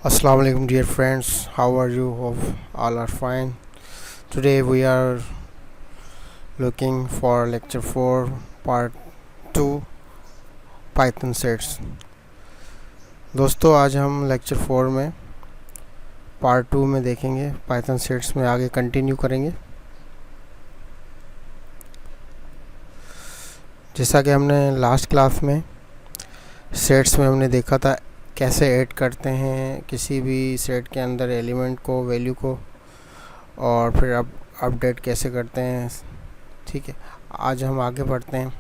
Assalamu alaikum dear friends, how are you? Hope all are fine. Today we are looking for lecture 4 part 2 Python sets. दोस्तों आज हम lecture 4 में part 2 में देखेंगे Python sets में आगे कंटिन्यू करेंगे। जैसा कि हमने लास्ट क्लास में सेट्स में हमने देखा था कैसे ऐड करते हैं किसी भी सेट के अंदर एलिमेंट को, वैल्यू को, और फिर अपडेट कैसे करते हैं। ठीक है, आज हम आगे बढ़ते हैं।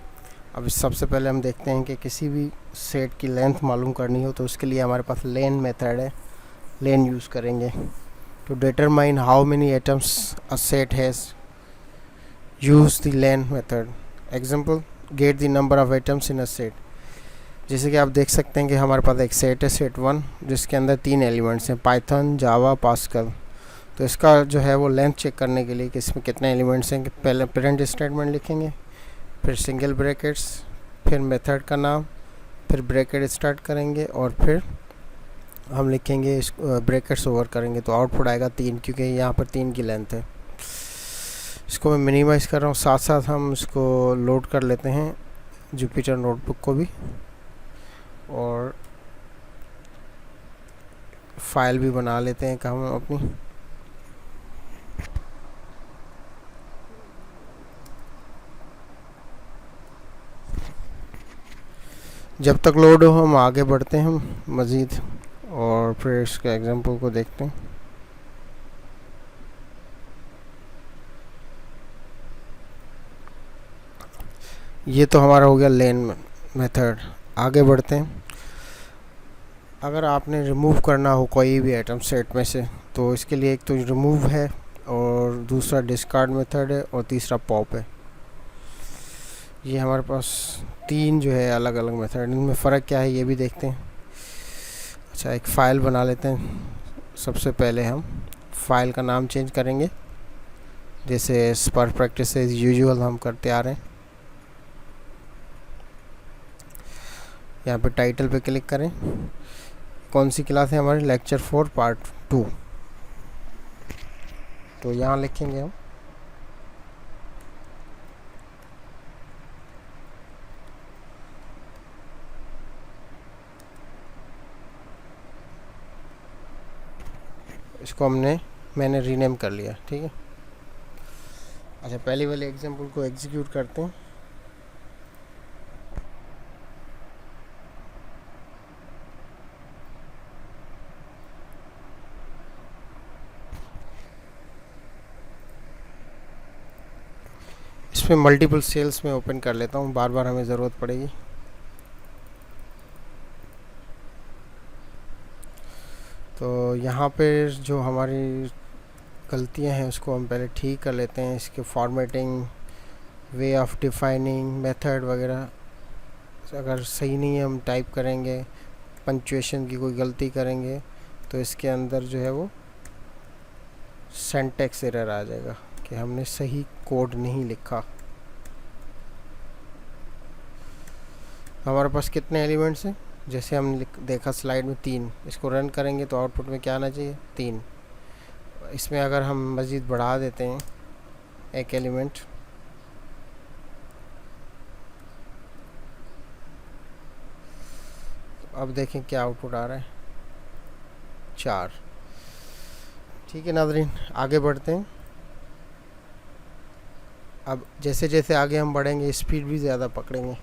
अब सबसे पहले हम देखते हैं कि किसी भी सेट की लेंथ मालूम करनी हो तो उसके लिए हमारे पास लेन मेथड है। लेन यूज़ करेंगे to determine how many items a set has, use the len method. Example, get the number of items in a set. जैसे कि आप देख सकते हैं कि हमारे पास एक सेट है, सेट 1, जिसके अंदर 3 एलिमेंट्स हैं, पाइथन, जावा, पास्कल। तो इसका जो है वो लेंथ चेक करने के लिए कि इसमें कितने एलिमेंट्स हैं, कि पहले पेरेंट स्टेटमेंट लिखेंगे, फिर सिंगल ब्रैकेट्स, फिर मेथड का नाम, फिर ब्रैकेट स्टार्ट करेंगे और फिर हम लिखेंगे इस ब्रैकेट्स ओवर करेंगे तो आउटपुट आएगा 3, क्योंकि यहाँ पर 3 की लेंथ है। इसको मैं मिनिमाइज़ कर रहा हूँ, साथ साथ हम इसको लोड कर लेते हैं जुपिटर नोटबुक को भी, और फाइल भी बना लेते हैं हम अपनी। जब तक लोड हो हम आगे बढ़ते हैं मज़ीद, और फिर इसके एग्जांपल को देखते हैं। ये तो हमारा हो गया लेन मेथड। आगे बढ़ते हैं। अगर आपने रिमूव करना हो कोई भी आइटम सेट में से तो इसके लिए एक तो रिमूव है, और दूसरा डिस्कार्ड मेथड है, और तीसरा पॉप है। ये हमारे पास 3 जो है अलग अलग मेथड। इनमें फ़र्क क्या है ये भी देखते हैं। अच्छा, एक फ़ाइल बना लेते हैं। सबसे पहले हम फाइल का नाम चेंज करेंगे, जैसे स्पर प्रैक्टिस एज यूजुअल हम करते आ रहे हैं। यहाँ पे टाइटल पे क्लिक करें। कौन सी क्लास है हमारी? Lecture 4 part 2। तो यहाँ लिखेंगे हम इसको मैंने रीनेम कर लिया। ठीक है। अच्छा, पहली वाले एग्जांपल को एग्जीक्यूट करते हैं। इसमें मल्टीपल सेल्स में ओपन कर लेता हूँ, बार बार हमें ज़रूरत पड़ेगी। तो यहाँ पे जो हमारी गलतियाँ हैं उसको हम पहले ठीक कर लेते हैं। इसके formatting, way of defining, method वगैरह अगर सही नहीं है हम टाइप करेंगे, पंक्चुएशन की कोई गलती करेंगे तो इसके अंदर जो है वो सिंटैक्स एरर आ जाएगा कि हमने सही कोड नहीं लिखा। हमारे पास कितने एलिमेंट्स हैं? जैसे हमने देखा स्लाइड में 3। इसको रन करेंगे तो आउटपुट में क्या आना चाहिए? 3। इसमें अगर हम मज़ीद बढ़ा देते हैं एक एलिमेंट, अब देखें क्या आउटपुट आ रहा है, 4। ठीक है नाज़रीन, आगे बढ़ते हैं। अब जैसे जैसे आगे हम बढ़ेंगे स्पीड भी ज़्यादा पकड़ेंगे,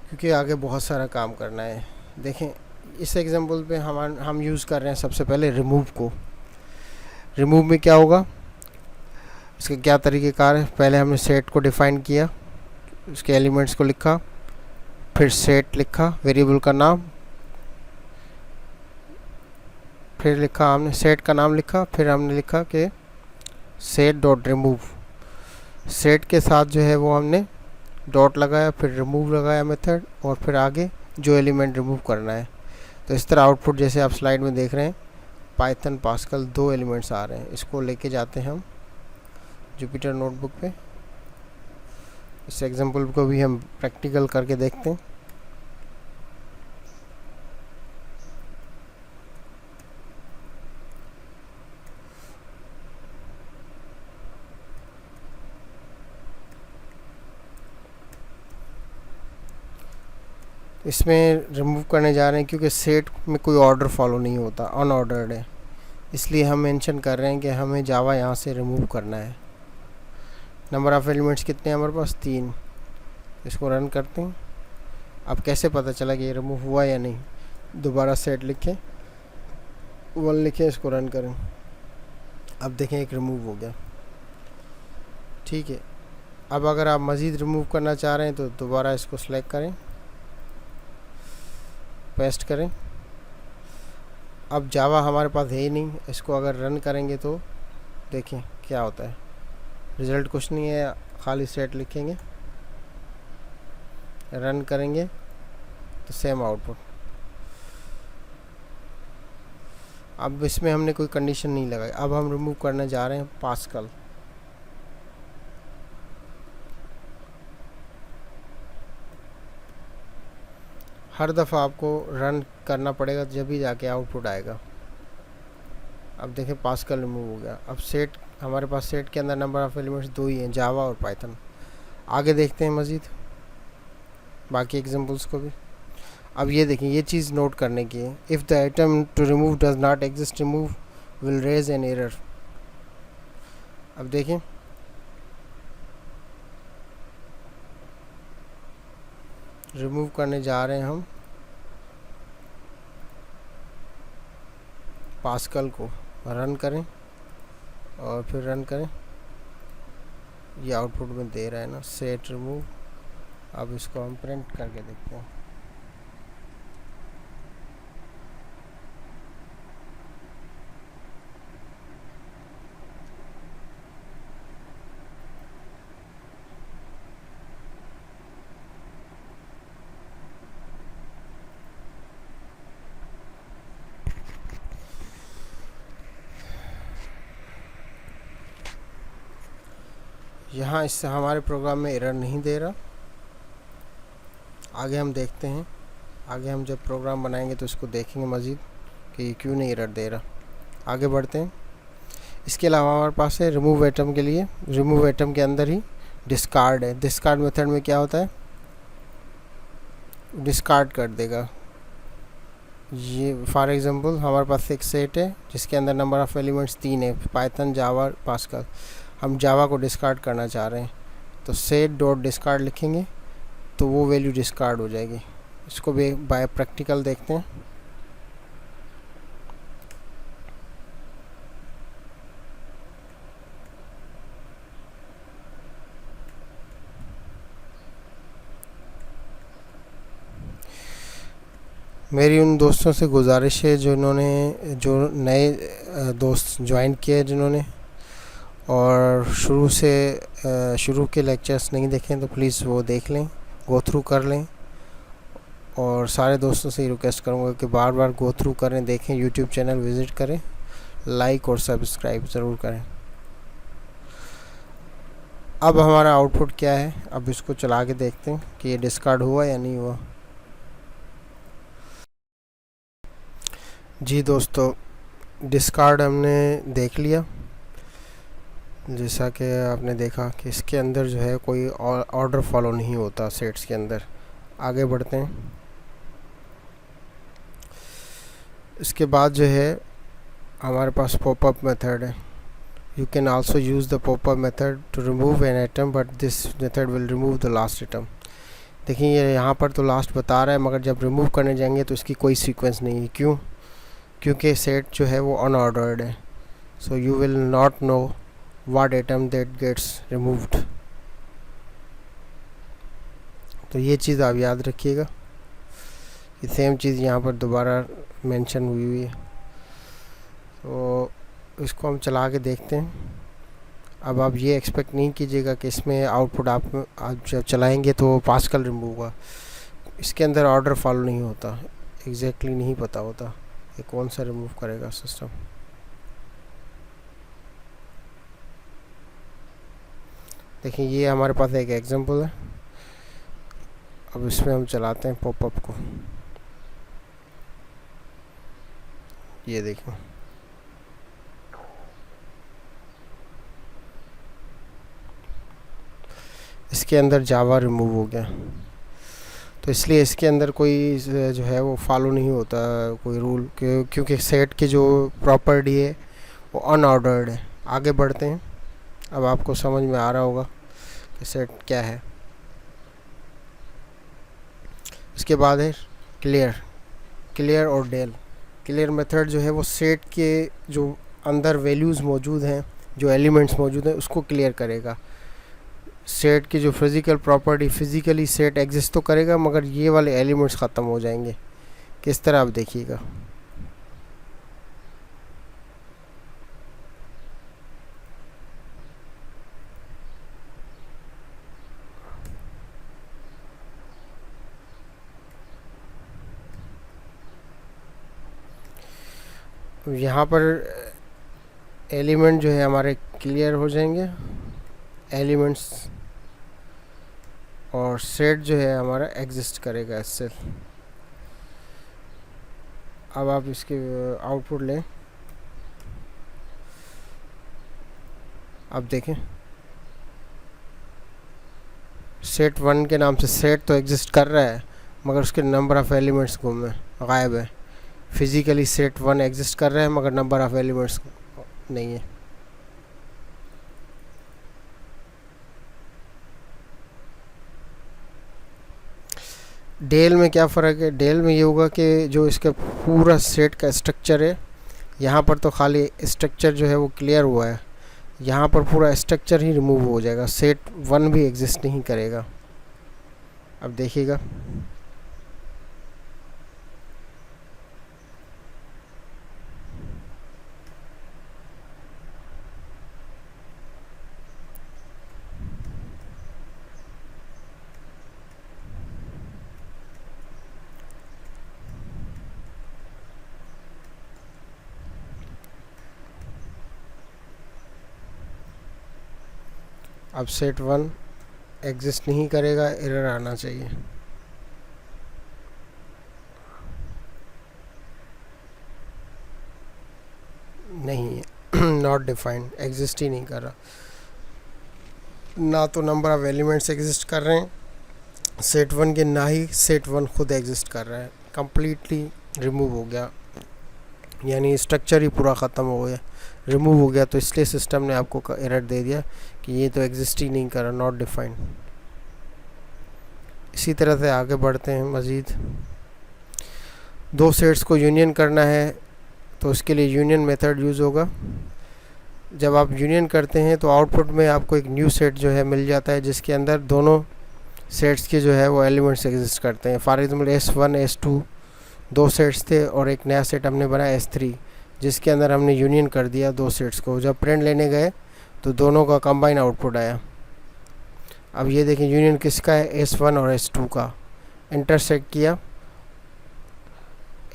क्योंकि आगे बहुत सारा काम करना है। देखें इस एग्जांपल पे हम यूज़ कर रहे हैं सबसे पहले रिमूव को। रिमूव में क्या होगा, इसके क्या तरीक़ेकार है? पहले हमने सेट को डिफ़ाइन किया, उसके एलिमेंट्स को लिखा, फिर सेट लिखा, वेरिएबल का नाम, फिर लिखा हमने सेट का नाम लिखा, फिर हमने लिखा कि सेट डॉट रिमूव। सेट के साथ जो है वो हमने डॉट लगाया, फिर रिमूव लगाया मेथड, और फिर आगे जो एलिमेंट रिमूव करना है। तो इस तरह आउटपुट जैसे आप स्लाइड में देख रहे हैं, पाइथन, पास्कल 2 एलिमेंट्स आ रहे हैं। इसको लेके जाते हैं हम जुपिटर नोटबुक पे। इस एग्जांपल को भी हम प्रैक्टिकल करके देखते हैं। इसमें रिमूव करने जा रहे हैं क्योंकि सेट में कोई ऑर्डर फॉलो नहीं होता, अनऑर्डर्ड है, इसलिए हम मेंशन कर रहे हैं कि हमें जावा यहाँ से रिमूव करना है। नंबर ऑफ़ एलिमेंट्स कितने हैं हमारे पास? 3। इसको रन करते हैं। अब कैसे पता चला कि ये रिमूव हुआ या नहीं? दोबारा सेट लिखें, 1 लिखें, इसको रन करें। अब देखें एक रिमूव हो गया। ठीक है, अब अगर आप मज़ीद रिमूव करना चाह रहे हैं तो दोबारा इसको सेलेक्ट करें, पेस्ट करें। अब जावा हमारे पास है ही नहीं, इसको अगर रन करेंगे तो देखें क्या होता है। रिज़ल्ट कुछ नहीं है, खाली सेट लिखेंगे, रन करेंगे तो सेम आउटपुट। अब इसमें हमने कोई कंडीशन नहीं लगाई। अब हम रिमूव करने जा रहे हैं पास्कल। हर दफ़ा आपको रन करना पड़ेगा जब भी जाके आउटपुट आएगा। अब देखें पास्कल रिमूव हो गया। अब सेट, हमारे पास सेट के अंदर नंबर ऑफ़ एलिमेंट्स 2 ही हैं, जावा और पाइथन। आगे देखते हैं मज़ीद बाकी एग्जांपल्स को भी। अब ये देखें, ये चीज़ नोट करने की है। If the item to remove does not exist, remove will raise an error. अब देखें, रिमूव करने जा रहे हैं हम पास्कल को, रन करें और फिर रन करें। ये आउटपुट में दे रहा है ना, सेट रिमूव। अब इसको हम प्रिंट करके देखते हैं। यहाँ इससे हमारे प्रोग्राम में एरर नहीं दे रहा। आगे हम देखते हैं, आगे हम जब प्रोग्राम बनाएंगे तो इसको देखेंगे मज़ीद कि ये क्यों नहीं एरर दे रहा। आगे बढ़ते हैं। इसके अलावा हमारे पास है रिमूव आइटम के लिए, रिमूव आइटम के अंदर ही डिस्कार्ड है। डिस्कार्ड मेथड में क्या होता है? डिस्कार्ड कर देगा। ये फॉर एग्जांपल हमारे पास एक सेट है जिसके अंदर नंबर ऑफ़ एलिमेंट्स 3 है, पाइथन, जावा, पास्कल। हम जावा को डिस्कार्ड करना चाह रहे हैं तो सेट डॉट डिस्कार्ड लिखेंगे तो वो वैल्यू डिस्कार्ड हो जाएगी। इसको भी बाय प्रैक्टिकल देखते हैं। मेरी उन दोस्तों से गुजारिश है जो नए दोस्त ज्वाइन किए हैं जिन्होंने, और शुरू के लेक्चर्स नहीं देखें तो प्लीज़ वो देख लें, गो थ्रू कर लें। और सारे दोस्तों से रिक्वेस्ट करूँगा कि बार बार गो थ्रू करें, देखें, यूट्यूब चैनल विज़िट करें, लाइक और सब्सक्राइब ज़रूर करें। अब हमारा आउटपुट क्या है, अब इसको चला के देखते हैं कि ये डिस्कार्ड हुआ या नहीं हुआ। जी दोस्तों, डिस्कार्ड हमने देख लिया। जैसा कि आपने देखा कि इसके अंदर जो है कोई ऑर्डर फॉलो नहीं होता सेट्स के अंदर। आगे बढ़ते हैं। इसके बाद जो है हमारे पास पॉपअप मेथड है। You can also use the popup method to remove an item but this method will remove the last item. देखिए ये यहाँ पर तो लास्ट बता रहा है, मगर जब रिमूव करने जाएंगे तो इसकी कोई सीक्वेंस नहीं है। क्यों? क्योंकि सेट जो है वो अनऑर्डर्ड है। So you will not know what atom that gets removed। तो ये चीज़ आप याद रखिएगा कि सेम चीज़ यहाँ पर दोबारा मेंशन हुई है। तो इसको हम चला के देखते हैं। अब आप ये एक्सपेक्ट नहीं कीजिएगा कि इसमें आउटपुट आप जब चलाएंगे तो पास्कल रिमूव होगा। इसके अंदर ऑर्डर फॉलो नहीं होता, एग्जैक्टली नहीं पता होता कि कौन सा रिमूव करेगा सिस्टम। देखिए ये हमारे पास एक एग्जांपल है। अब इसमें हम चलाते हैं पॉपअप को। ये देखो, इसके अंदर जावा रिमूव हो गया। तो इसलिए इसके अंदर कोई जो है वो फॉलो नहीं होता कोई रूल, क्योंकि सेट की जो प्रॉपर्टी है वो अनऑर्डर्ड है। आगे बढ़ते हैं। अब आपको समझ में आ रहा होगा कि सेट क्या है। इसके बाद है क्लियर और डेल। क्लियर मेथड जो है वो सेट के जो अंदर वैल्यूज़ मौजूद हैं, जो एलिमेंट्स मौजूद हैं, उसको क्लियर करेगा। सेट की जो physical property, physically set exist तो करेगा मगर ये वाले एलिमेंट्स ख़त्म हो जाएंगे। किस तरह आप देखिएगा। यहाँ पर एलिमेंट जो है हमारे क्लियर हो जाएंगे एलिमेंट्स, और सेट जो है हमारा एग्जिस्ट करेगा इससे। अब आप इसके आउटपुट लें। अब देखें, सेट 1 के नाम से सेट तो एग्जिस्ट कर रहा है मगर उसके नंबर ऑफ़ एलिमेंट्स गुम है, गायब है। फिज़िकली सेट 1 एग्जिस्ट कर रहा है मगर नंबर ऑफ़ एलिमेंट्स नहीं है। डेल में क्या फ़र्क है? डेल में ये होगा कि जो इसका पूरा सेट का स्ट्रक्चर है, यहाँ पर तो खाली स्ट्रक्चर जो है वो क्लियर हुआ है, यहाँ पर पूरा स्ट्रक्चर ही रिमूव हो जाएगा, सेट 1 भी एग्जिस्ट नहीं करेगा। अब देखिएगा, अब सेट 1 एग्जिस्ट नहीं करेगा, एरर आना चाहिए। नहीं है नॉट डिफाइंड, एग्जिस्ट ही नहीं कर रहा। ना तो नंबर ऑफ़ एलिमेंट्स एग्जिस्ट कर रहे हैं सेट 1 के, ना ही सेट 1 खुद एग्जिस्ट कर रहा है। कम्प्लीटली रिमूव हो गया, यानी स्ट्रक्चर ही पूरा ख़त्म हो गया, रिमूव हो गया। तो इसलिए सिस्टम ने आपको एरर दे दिया कि ये तो एग्जिस्ट ही नहीं कर रहा, नॉट डिफाइंड। इसी तरह से आगे बढ़ते हैं मज़ीद। दो सेट्स को यूनियन करना है तो उसके लिए यूनियन मेथड यूज़ होगा। जब आप यूनियन करते हैं तो आउटपुट में आपको एक न्यू सेट जो है मिल जाता है जिसके अंदर दोनों सेट्स के जो है वो एलिमेंट्स एग्जिस्ट करते हैं। फॉर एग्जाम्पल S1 S2 दो सेट्स थे और एक नया सेट हमने बनाया S3 जिसके अंदर हमने यूनियन कर दिया दो सेट्स को। जब प्रिंट लेने गए तो दोनों का कंबाइन आउटपुट आया। अब ये देखें यूनियन किसका है, S1 और S2 का। इंटरसेक्ट किया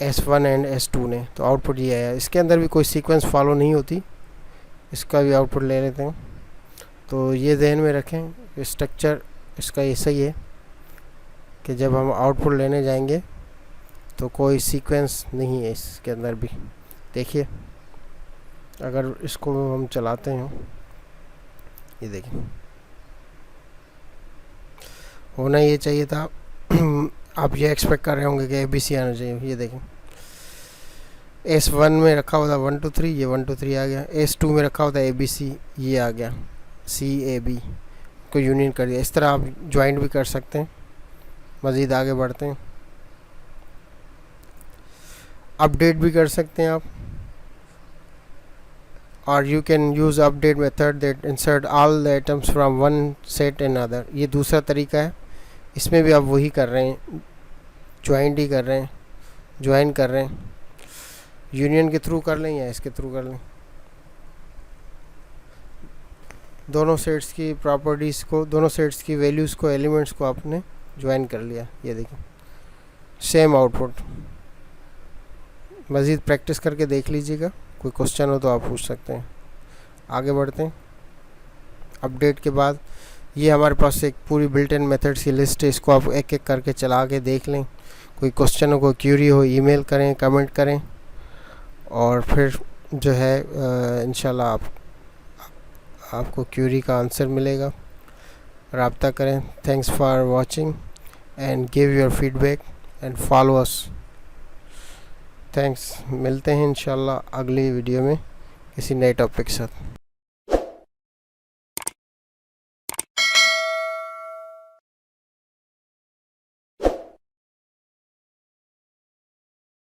S1 एंड S2 ने, तो आउटपुट ये आया। इसके अंदर भी कोई सीक्वेंस फॉलो नहीं होती, इसका भी आउटपुट ले लेते हैं। तो ये ध्यान में रखें, स्ट्रक्चर इसका ऐसा ही है कि जब हम आउटपुट लेने जाएंगे तो कोई सीक्वेंस नहीं है इसके अंदर भी। देखिए अगर इसको हम चलाते हैं, ये देखिए होना ये चाहिए था आप ये एक्सपेक्ट कर रहे होंगे कि ABC आना चाहिए। ये देखें S1 में रखा हुआ था 1 2 3, ये 1 2 3 आ गया। S2 में रखा हुआ था ABC, ये आ गया CAB को यूनियन कर दिया। इस तरह आप ज्वाइंट भी कर सकते हैं। मज़ीद आगे बढ़ते हैं, अपडेट भी कर सकते हैं आप, और you can use update method that insert all the items from one set in other. ये दूसरा तरीका है। इसमें भी आप वही कर रहे हैं, ज्वाइंट ही कर रहे हैं, ज्वाइन कर रहे हैं। यूनियन के थ्रू कर लें या इसके थ्रू कर लें, दोनों सेट्स की प्रॉपर्टीज़ को, दोनों सेट्स की वैल्यूज़ को, एलिमेंट्स को आपने ज्वाइन कर लिया। ये देखिए सेम आउटपुट। मज़ीद प्रैक्टिस करके देख लीजिएगा, कोई क्वेश्चन हो तो आप पूछ सकते हैं। आगे बढ़ते हैं। अपडेट के बाद ये हमारे पास एक पूरी बिल्ट इन मेथड्स की लिस्ट है, इसको आप एक एक करके चला के देख लें। कोई क्वेश्चन हो, कोई क्यूरी हो, ईमेल करें, कमेंट करें, और फिर जो है इंशाल्लाह आपको क्यूरी का आंसर मिलेगा। रब्ता करें। Thanks for watching. And give your feedback and follow us. Thanks. मिलते हैं इंशाल्लाह अगली वीडियो में किसी नए टॉपिक के साथ।